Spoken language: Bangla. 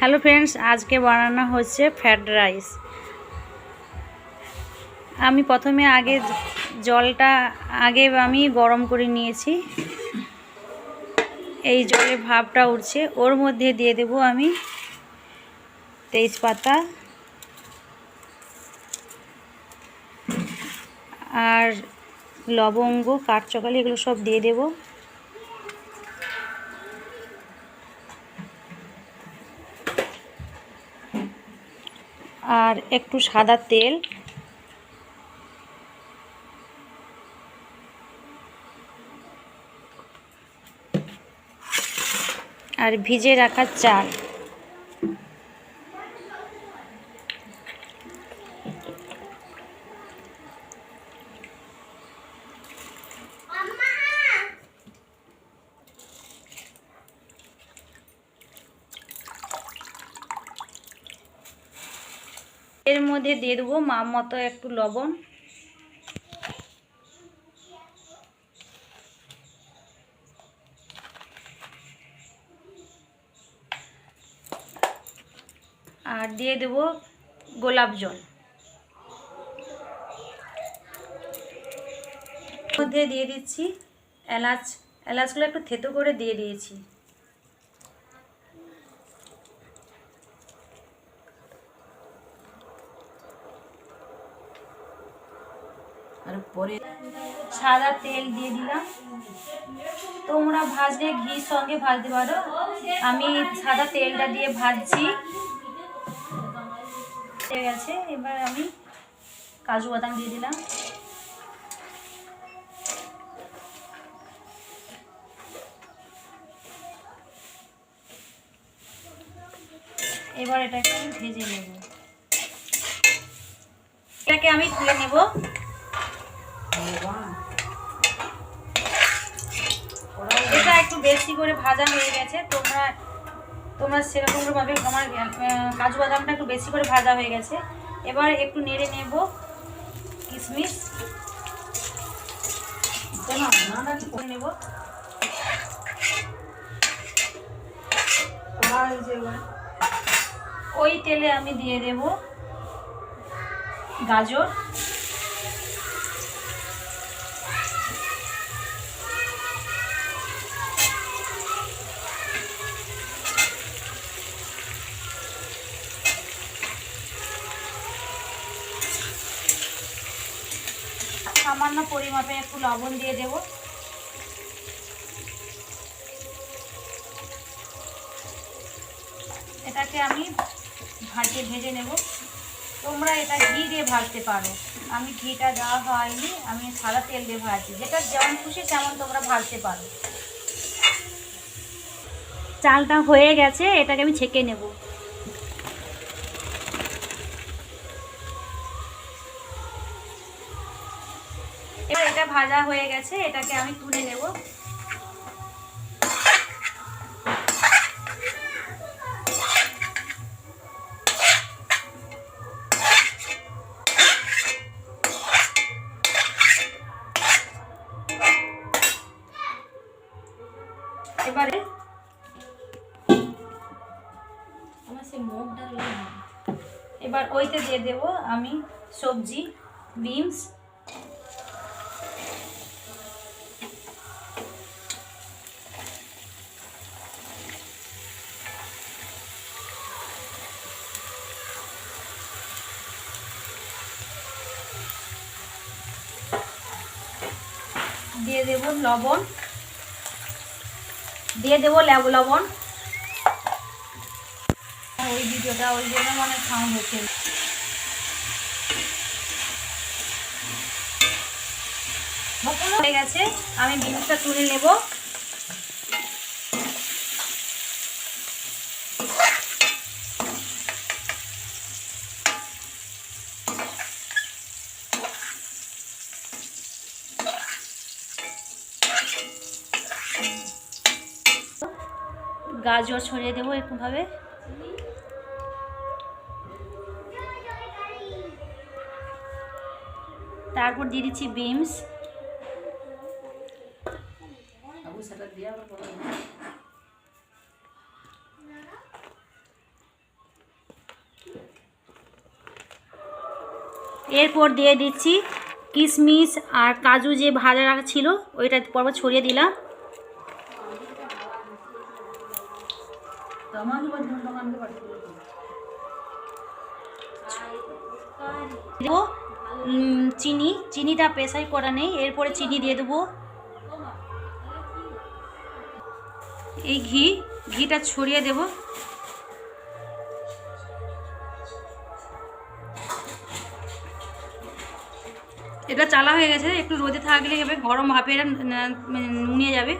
হ্যালো ফ্রেন্ডস, আজকে বানানো হচ্ছে ফ্রাইড রাইস। আমি প্রথমে জলটা আমি গরম করে নিয়েছি। এই জলে ভাপটা উঠছে, ওর মধ্যে দিয়ে দেব আমি তেজপাতা আর লবঙ্গ, কাঠচকালি, এগুলো সব দিয়ে দেব। আর একটু সাদা তেল, আর ভিজে রাখা চাল। এর মধ্যে দিয়ে দেবো মাপ মতো একটু লবণ, আর দিয়ে দেব গোলাপ জল। মধ্যে দিয়ে দিচ্ছি এলাচগুলো একটু থেতো করে দিয়ে দিয়েছি। আর পরে সাদা তেল দিয়ে দিলাম। তোমরা ভাজলে ঘির সঙ্গে ভাজতে পারো, আমি সাদা তেলটা দিয়ে ভাজছি। হয়ে গেছে, এবার আমি কাজু বাদাম দিয়ে দিলাম। এবার এটাকে আমি ভেজে নেব। এটাকে আমি তুলে নেব। এটা একটু বেশি করে ভাজা হয়ে গেছে। তোমরা সেরকমভাবে, আমার কাজু বাদামটা একটু বেশি করে ভাজা হয়ে গেছে। এবার একটু নেড়ে নেব কিশমিশ নেব। ওই তেলে আমি দিয়ে দেব গাজর, সামান্য পরিমাপে একটু লবণ দিয়ে দেব। এটাকে আমি ভেজে নেব। তোমরা এটা ঘি দিয়ে ভাজতে পারো, আমি ঘিটা দেওয়া হয়নি, আমি সাদা তেল দিয়ে ভাজছি। যেটা যেমন খুশি তেমন তোমরা ভাজতে পারো। চালটা হয়ে গেছে, এটাকে আমি ছেঁকে নেব। এবার এটা ভাজা হয়ে গেছে, এটাকে আমি তুলে নেব। এবারে এবার ওইতে দিয়ে দেব আমি সবজি, বিনস, দিয়ে দেব লবণ, লবণ। ওই ভিডিওটা ওই জন্য অনেক সাউন্ড হচ্ছে। হয়ে গেছে, আমি বিনসটা তুলে নেব। গাজর ছড়িয়ে দেবো একটুভাবে। তারপর দিয়ে দিচ্ছি বিনস, এরপর দিয়ে দিচ্ছি কিশমিশ আর কাজু যে ভাজা রাখা ছিল ওইটা পরপর ছড়িয়ে দিলাম। দেবো চিনি, চিনিটা প্রেসার করা নেই, এরপরে চিনি দিয়ে দেবো। এই ঘিটা ছড়িয়ে দেব। এটা চালা হয়ে গেছে, একটু রোদে থাকলে হবে, গরম ভাপে এটা নুনিয়ে যাবে।